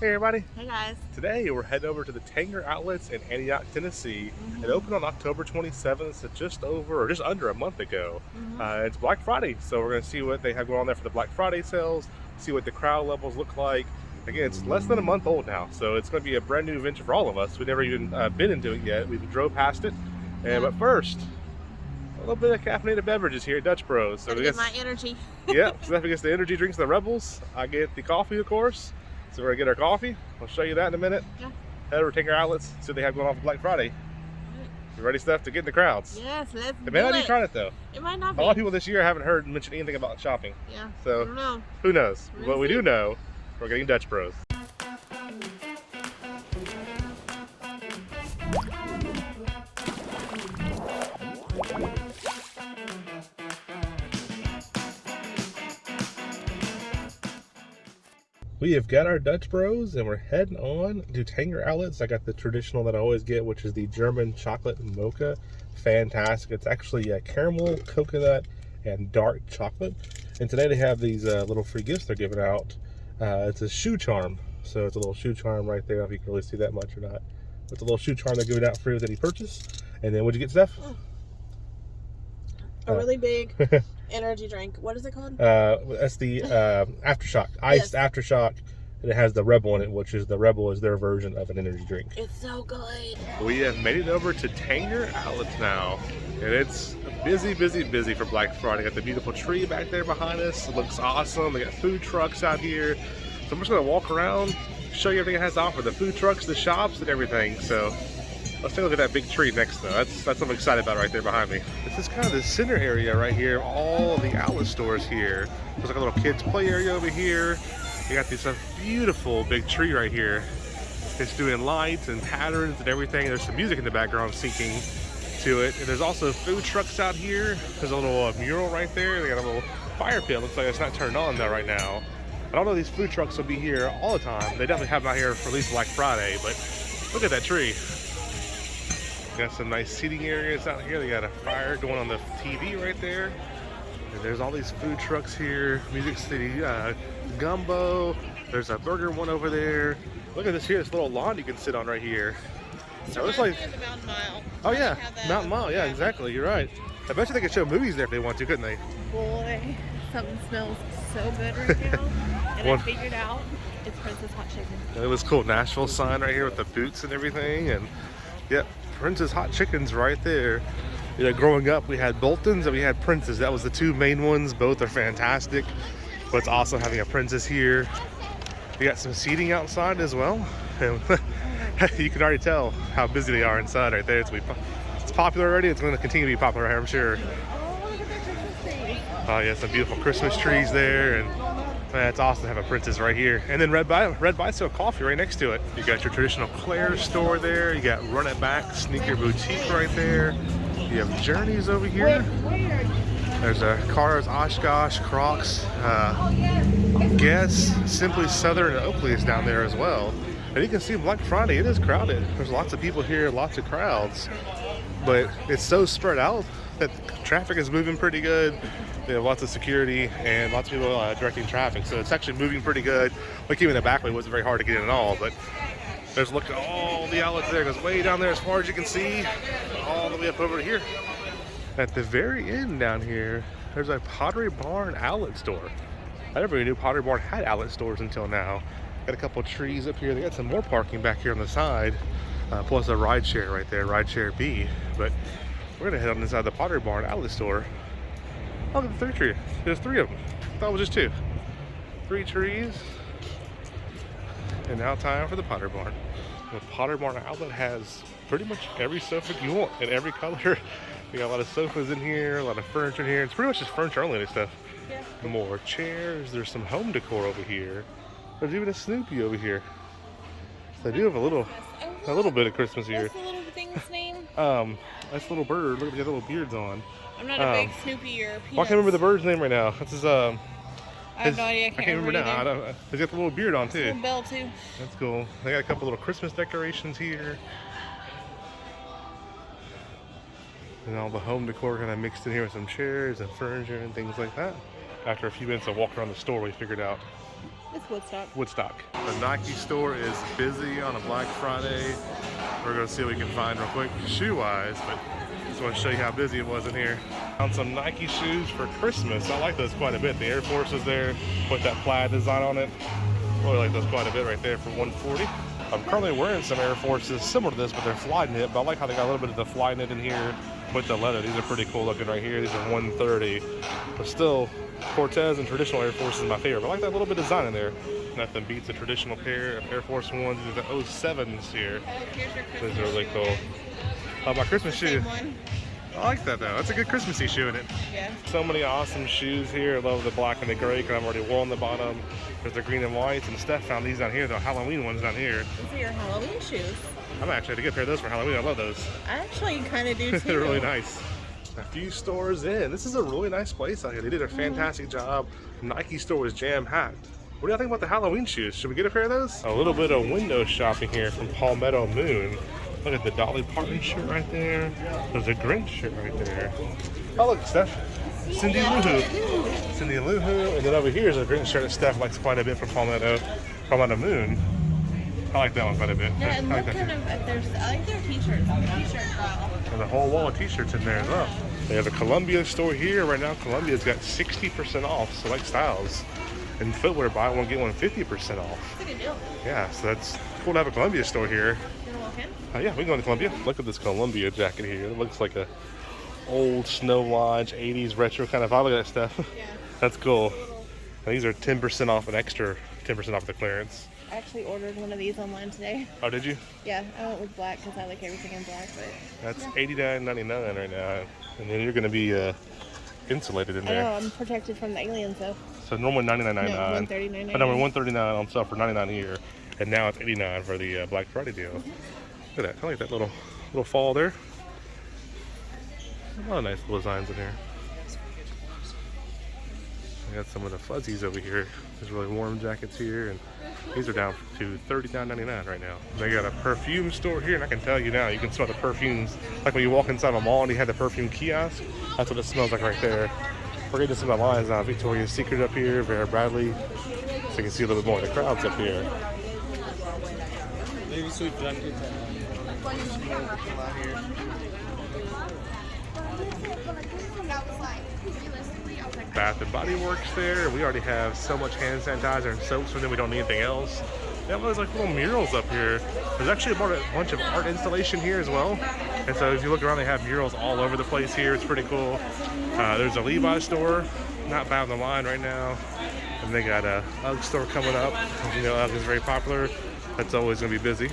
Hey everybody. Hey guys. Today we're heading over to the Tanger Outlets in Antioch, Tennessee. It opened on October 27th, so just under a month ago. It's Black Friday, so we're going to see what they have going on there for the Black Friday sales, see what the crowd levels look like. Again, it's less than a month old now, so it's going to be a brand new venture for all of us. We've never even been into it yet. We drove past it. But first, a little bit of caffeinated beverages here at Dutch Bros. So we get my energy. Yeah, Steffi gets the energy drinks, the Rebels. I get the coffee, of course. So we're gonna get our coffee. I'll show you that in a minute. Yeah. Head over to Tanger Outlets, see what they have going on for Black Friday. You ready, Steph, to get in the crowds? Yes, let's do it. It may not be trying it though. It might not be. A lot of people this year haven't heard mention anything about shopping. Yeah. So I don't know. who knows? But we see. do know we're getting Dutch Bros. We have got our Dutch Bros and we're heading on to Tanger Outlets. I got the traditional that I always get, which is the German chocolate mocha. Fantastic. It's actually caramel, coconut, and dark chocolate. And today they have these little free gifts they're giving out. It's a shoe charm. So it's a little shoe charm right there. I don't know if you can really see that much or not. It's a little shoe charm they're giving out free with any purchase. And then what'd you get, Steph? A really big energy drink. What is it called? That's the Aftershock, iced Aftershock, and it has the Rebel in it, which is the Rebel is their version of an energy drink. It's so good. We have made it over to Tanger Outlets now, and it's busy for Black Friday. Got the beautiful tree back there behind us. It looks awesome. They got food trucks out here. So I'm just gonna walk around, show you everything it has to offer, the food trucks, the shops, and everything. So let's take a look at that big tree next though. That's what I'm excited about right there behind me. This is kind of the center area right here. All of the outlet stores here. There's like a little kids play area over here. You got this beautiful big tree right here. It's doing lights and patterns and everything. There's some music in the background syncing to it. And there's also food trucks out here. There's a little mural right there. They got a little fire pit. Looks like it's not turned on though right now. I don't know if these food trucks will be here all the time. They definitely have them out here for at least Black Friday, but look at that tree. Got some nice seating areas out here. They got a fire going on the TV right there. And there's all these food trucks here. Music City, gumbo. There's a burger one over there. Look at this here, this little lawn you can sit on right here. It looks like the Mountain Mile. Oh yeah, Mountain Mile. Yeah, exactly. You're right. I bet you they could show movies there if they want to, couldn't they? Boy, something smells so good right now. And I figured out it's Princess Hot Chicken. It was cool. Nashville sign right here with the boots and everything, and yep. Prince's Hot Chicken's right there. You know, growing up, we had Bolton's and we had Prince's. That was the two main ones. Both are fantastic. But it's awesome having a Prince's here. You got some seating outside as well. And you can already tell how busy they are inside right there. It's popular already. It's going to continue to be popular, I'm sure. Oh, look at that Christmas tree. Oh yeah, some beautiful Christmas trees there. And man, it's awesome to have a Princess right here. And then Red Bicycle Coffee right next to it. You got your traditional Claire's store there. You got Run It Back Sneaker Boutique right there. You have Journeys over here. There's a Cars, Oshkosh, Crocs, Guess, Simply Southern, and Oakley is down there as well. And you can see Black Friday, it is crowded. There's lots of people here, lots of crowds. But it's so spread out that traffic is moving pretty good. They have lots of security and lots of people directing traffic, so it's actually moving pretty good. Like even the back way wasn't very hard to get in at all, but there's look at all the outlets there. It goes way down there as far as you can see, all the way up over here. At the very end down here, there's a Pottery Barn outlet store. I never even knew Pottery Barn had outlet stores until now. Got a couple of trees up here. They got some more parking back here on the side, plus a ride share right there, ride share B. But we're gonna head on inside the Pottery Barn outlet store. Oh, look at the 3 trees. There's 3 of them. I thought it was just 2. 3 trees. And now time for the Pottery Barn. The Pottery Barn outlet has pretty much every sofa you want in every color. We got a lot of sofas in here, a lot of furniture in here. It's pretty much just furniture only and stuff. Yeah. More chairs. There's some home decor over here. There's even a Snoopy over here. So they do have a little bit of Christmas here. What's the little thing's name? That's a little bird. Look at the little beards on. I'm not a big Snoopy or Peanuts. Well, I can't remember the bird's name right now. That's his, I have no idea. I can't remember now. He's got the little beard on too. Little bell too. That's cool. They got a couple little Christmas decorations here. And all the home decor kind of mixed in here with some chairs and furniture and things like that. After a few minutes of walking around the store, we figured out It's Woodstock. Woodstock. The Nike store is busy on a Black Friday. We're gonna see what we can find real quick shoe-wise, but just want to show you how busy it was in here. Found some Nike shoes for Christmas. I like those quite a bit. The Air Forces there with that plaid design on it. Really like those quite a bit right there for $140. I'm currently wearing some Air Forces similar to this, but they're fly knit. But I like how they got a little bit of the fly knit in here with the leather. These are pretty cool looking right here. These are $130. But still, Cortez and traditional Air Force is my favorite. But I like that little bit of design in there. Nothing beats a traditional pair of Air Force Ones. These are the 07s here. These are really cool. Oh, my Christmas shoe. I like that though. That's a good Christmassy shoe in it. Yeah. So many awesome shoes here. I love the black and the gray because I've already worn the bottom. There's the green and whites, and Steph found these down here, the Halloween ones down here. These are your Halloween shoes. I'm actually had to get a pair of those for Halloween. I love those. I actually kind of do too. They're really nice. A few stores in. This is a really nice place out here. They did a fantastic job. Nike store was jam-packed. What do y'all think about the Halloween shoes? Should we get a pair of those? A little bit of window shopping here from Palmetto Moon. Look at the Dolly Parton shirt right there. There's a Grinch shirt right there. Oh, look, Steph. Cindy Lou Who. Cindy Lou Who. And then over here is a Grinch shirt that Steph likes quite a bit from Palmetto Moon. I like that one quite a bit. Yeah, and look kind of, I like their t-shirts. T-shirt style. There's a whole wall of t-shirts in there as well. They have a Columbia store here. Right now, Columbia's got 60% off select styles. And footwear, buy one, get one 50% off. That's a good deal. Yeah, so that's cool to have a Columbia store here. Yeah, we can go to Columbia. Look at this Columbia jacket here. It looks like a old Snow Lodge 80s retro kind of vibe. Look at that stuff. Yeah. That's cool. And these are 10% off, an extra 10% off the clearance. I actually ordered one of these online today. Oh, did you? Yeah, I went with black because I like everything in black. But that's $89.99 right now. And then you're going to be insulated in there. I know, I'm protected from the aliens though. So normally $99.99. No, $139.99. I know, we're $139 on sale for $99 here. And now it's $89 for the Black Friday deal. Look at that. I like that little fall there. A lot of nice little designs in here. I got some of the fuzzies over here. There's really warm jackets here, and these are down to $39.99 right now. They got a perfume store here, and I can tell you now, you can smell the perfumes. Like when you walk inside a mall and you have the perfume kiosk, that's what it smells like right there. We're getting some of the lines now. Victoria's Secret up here, Vera Bradley. So you can see a little bit more of the crowds up here. Maybe sweet jacket. Bath and Body Works there. We already have so much hand sanitizer and soaps from them, we don't need anything else. They have those like little murals up here. There's actually a bunch of art installation here as well. And so if you look around, they have murals all over the place here. It's pretty cool. There's a Levi store, not bad on the line right now. And they got a UGG store coming up. As you know, UGG is very popular. That's always going to be busy.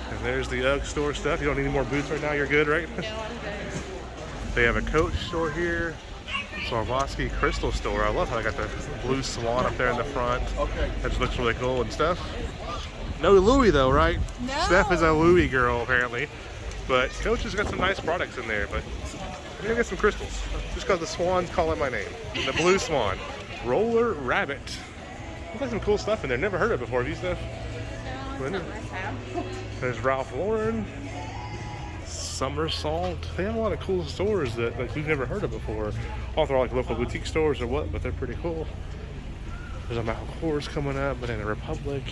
And there's the UGG store stuff. You don't need any more boots right now. You're good, right? No, I'm good. They have a Coach store here. Swarovski crystal store. I love how I got the blue swan up there in the front. Okay. That just looks really cool and stuff. No Louis though, right? No. Steph is a Louis girl apparently. But Coach has got some nice products in there. But I'm gonna get some crystals. Just because the swan's calling my name. The blue swan. Roller Rabbit. Looks like some cool stuff in there. Never heard of it before. Have you, Steph? No, it's not my style. There's Ralph Lauren. Summersalt. They have a lot of cool stores that like we've never heard of before. All they're like local boutique stores or what, but they're pretty cool. There's a Mountain Course coming up, Banana Republic.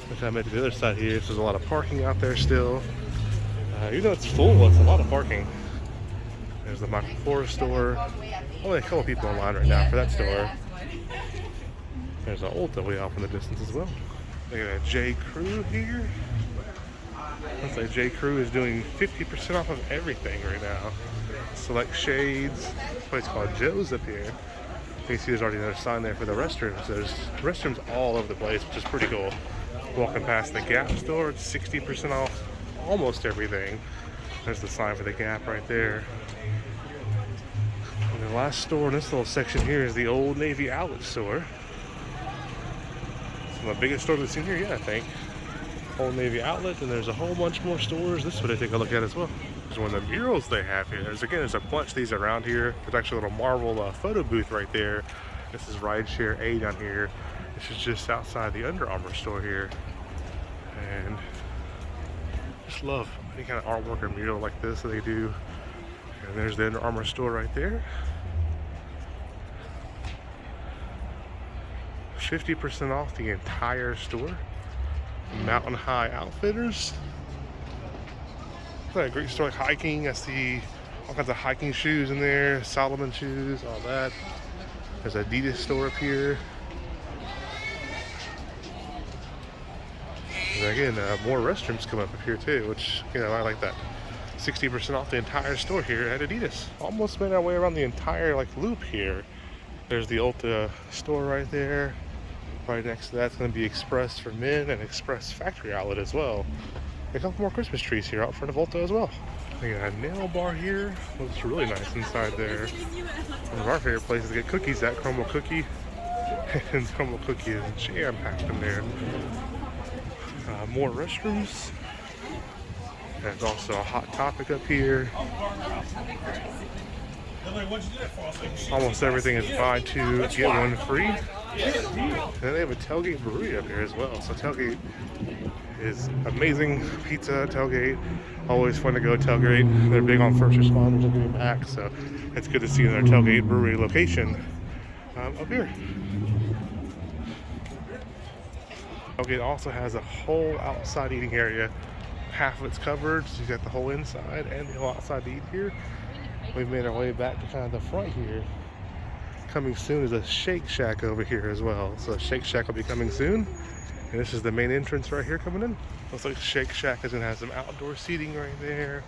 Which I made to the other side here. So there's a lot of parking out there still. Even though it's full, it's a lot of parking. There's the Mountain Course store. Only a couple people online right now for that store. There's an Ulta way off in the distance as well. They got a J. Crew here. Looks like J. Crew is doing 50% off of everything right now. Select shades. This place called Joe's up here. You can see there's already another sign there for the restrooms. There's restrooms all over the place, which is pretty cool. Walking past the Gap store, it's 60% off almost everything. There's the sign for the Gap right there. And the last store in this little section here is the Old Navy Outlet store. It's one of the biggest stores we've seen here yet, I think. Old Navy Outlet, and there's a whole bunch more stores. This is what I take a look at as well. There's one of the murals they have here. There's a bunch of these around here. There's actually a little Marvel photo booth right there. This is Rideshare A down here. This is just outside the Under Armour store here. And just love any kind of artwork or mural like this that they do. And there's the Under Armour store right there. 50% off the entire store. Mountain High Outfitters. A great store like hiking. I see all kinds of hiking shoes in there, Solomon shoes, all that. There's an Adidas store up here. And again, more restrooms come up here too, which, you know, I like that. 60% off the entire store here at Adidas. Almost made our way around the entire like loop here. There's the Ulta store right there. Right next to that's going to be Express for men and Express Factory Outlet as well. A couple more Christmas trees here out front of Ulta as well. We got a nail bar here. Looks really nice inside there. One of our favorite places to get cookies at, Crumbl Cookie. And Crumbl Cookie is jam-packed in there. More restrooms. There's also a Hot Topic up here. Almost everything is buy two, get one free. And they have a TailGate Brewery up here as well. So TailGate is amazing pizza. TailGate, always fun to go to TailGate. They're big on first responders and giving back, so it's good to see their TailGate Brewery location up here. TailGate also has a whole outside eating area. Half of it's covered, so you got the whole inside and the whole outside to eat here. We've made our way back to kind of the front here. Coming soon is a Shake Shack over here as well. So Shake Shack will be coming soon. And this is the main entrance right here coming in. Looks like Shake Shack is gonna have some outdoor seating right there.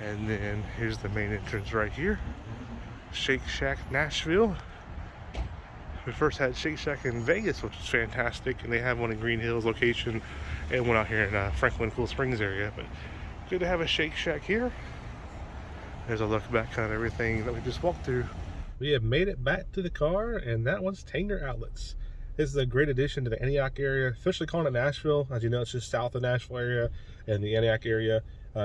And then here's the main entrance right here. Shake Shack Nashville. We first had Shake Shack in Vegas, which is fantastic. And they have one in Green Hills location and one out here in Franklin Cool Springs area. But good to have a Shake Shack here. There's a look back kind of everything that we just walked through. We have made it back to the car, and that was Tanger Outlets. This is a great addition to the Antioch area, officially calling it Nashville. As you know, it's just south of Nashville area and the Antioch area,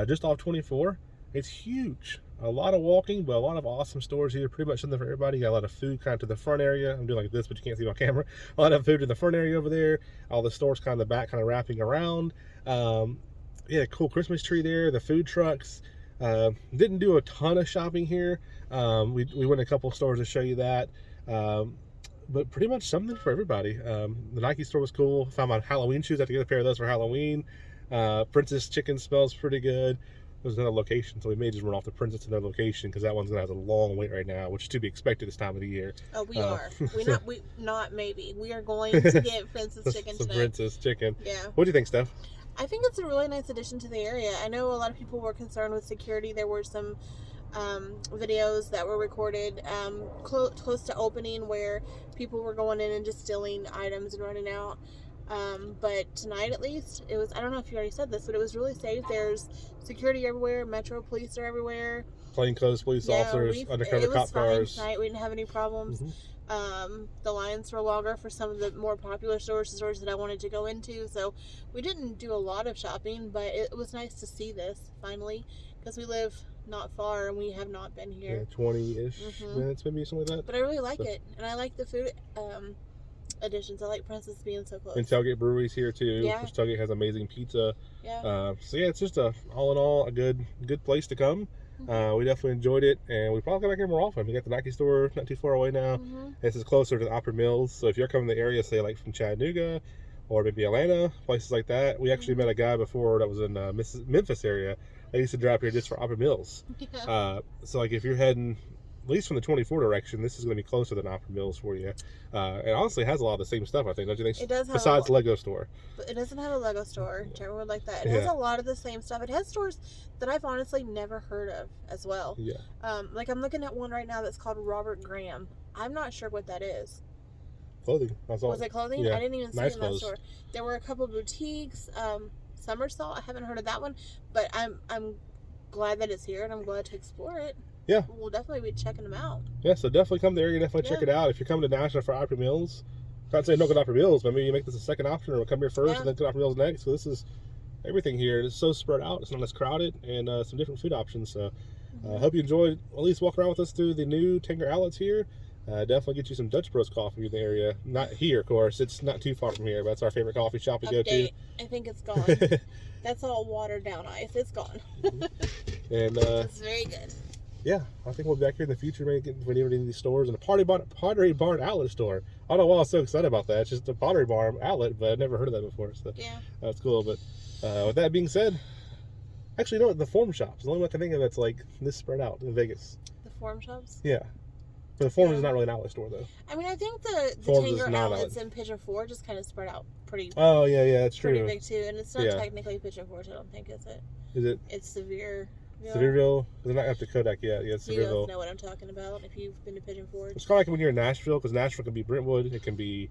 just off 24. It's huge. A lot of walking, but a lot of awesome stores here. Pretty much something for everybody. You got a lot of food kind of to the front area. I'm doing like this, but you can't see my camera. A lot of food in the front area over there. All the stores kind of the back, kind of wrapping around. Yeah, cool Christmas tree there. The food trucks. Didn't do a ton of shopping here. We went to a couple stores to show you that. But pretty much something for everybody. The Nike store was cool. Found my Halloween shoes. I had to get a pair of those for Halloween. Princess Chicken smells pretty good. There's another location, so we may just run off the Princess to another location because that one's gonna have a long wait right now, which is to be expected this time of the year. Oh, we are. We not maybe. We are going to get Princess Chicken Some tonight. Princess Chicken. Yeah. What do you think, Steph? I think it's a really nice addition to the area. I know a lot of people were concerned with security. There were some videos that were recorded close to opening where people were going in and just stealing items and running out. But tonight, at least, it was, I don't know if you already said this, but it was really safe. There's security everywhere. Metro police are everywhere. Plainclothes police officers, undercover cop cars. Tonight. We didn't have any problems. The lines were longer for some of the more popular stores, the stores that I wanted to go into. So we didn't do a lot of shopping, but it was nice to see this finally because we live not far and we have not been here. Yeah, 20-ish minutes, maybe something like that. But I really like it, and I like the food additions. I like Princess being so close. And TailGate Brewery's here too. Yeah. Which TailGate has amazing pizza. Yeah. So yeah, it's just all in all a good place to come. We definitely enjoyed it, and we probably come back here more often. We got the Nike store not too far away now. This is closer to the Opera Mills, so if you're coming to the area, say like from Chattanooga or maybe Atlanta, places like that. We actually met a guy before that was in Memphis area. I used to drive here just for Opera Mills. Yeah. So like if you're heading at least from the 24 direction, this is going to be closer than Opera Mills for you. It honestly has a lot of the same stuff, I think, don't you think? It does have besides Lego store. But it doesn't have a Lego store. Jeremy would like that. It has a lot of the same stuff. It has stores that I've honestly never heard of as well. Yeah. Like I'm looking at one right now that's called Robert Graham. I'm not sure what that is. Clothing. That's all. Was it clothing? Yeah. I didn't even see nice it in that clothes. store. There were a couple boutiques. Summersalt. I haven't heard of that one, but I'm glad that it's here and I'm glad to explore it. Yeah. We'll definitely be checking them out. Yeah, so definitely come to the area, definitely check it out. If you're coming to Nashville for Opera Mills, not saying no good Opera Mills, but maybe you make this a second option or come here first and then to Opera Mills next. So this is everything here. It's so spread out. It's not as crowded and some different food options. So I hope you enjoyed at least walking around with us through the new Tanger Outlets here. Definitely get you some Dutch Bros coffee in the area. Not here, of course. It's not too far from here, but it's our favorite coffee shop to go to. I think it's gone. That's all watered down ice. It's gone. And it's very good. yeah, I think we'll be back here in the future, maybe getting for any of these stores, and a Pottery Barn outlet store. I don't know why I was so excited about that. It's just a Pottery Barn outlet, but I've never heard of that before. So Yeah. that's cool. But with that being said, actually, you know what? The Form Shop's the only one I can think of that's like this spread out in Vegas. The Form Shops? Yeah. But the Form Yeah. is not really an outlet store, though. I mean, I think the Forms is Tanger not Outlets outlet. and Pigeon Forge just kind of spread out pretty Oh, yeah, that's pretty true. big too. And it's not Yeah. technically Pigeon Forge, I don't think, is it? Is it It's Severe. Sevierville? They're not up to Kodak yet. Yeah, it's You guys Sevierville. know what I'm talking about if you've been to Pigeon Forge. It's kind of like when you're in Nashville, because Nashville can be Brentwood, it can be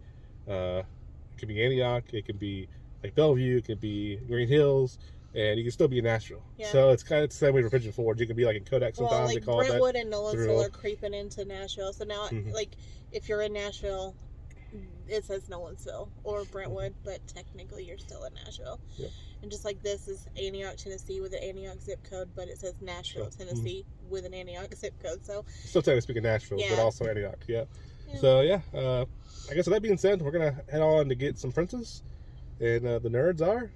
Antioch, it can be like Bellevue, it can be Green Hills, and you can still be in Nashville. Yeah. So it's kind of the same way for Pigeon Forge. You can be like in Kodak sometimes. Well, they like call it that. Brentwood and Nolensville Sevierville. are creeping into Nashville. So now, Mhm. like, if you're in Nashville, it says Nolensville or Brentwood, but technically you're still in Nashville. Yep. And just like this is Antioch, Tennessee with an Antioch zip code, but it says Nashville, Sure. Tennessee with an Antioch zip code. So, Still technically speaking Nashville, but Yeah. also Antioch. Yeah. yeah. So yeah, I guess with that being said, we're gonna head on to get some princes, and the nerds are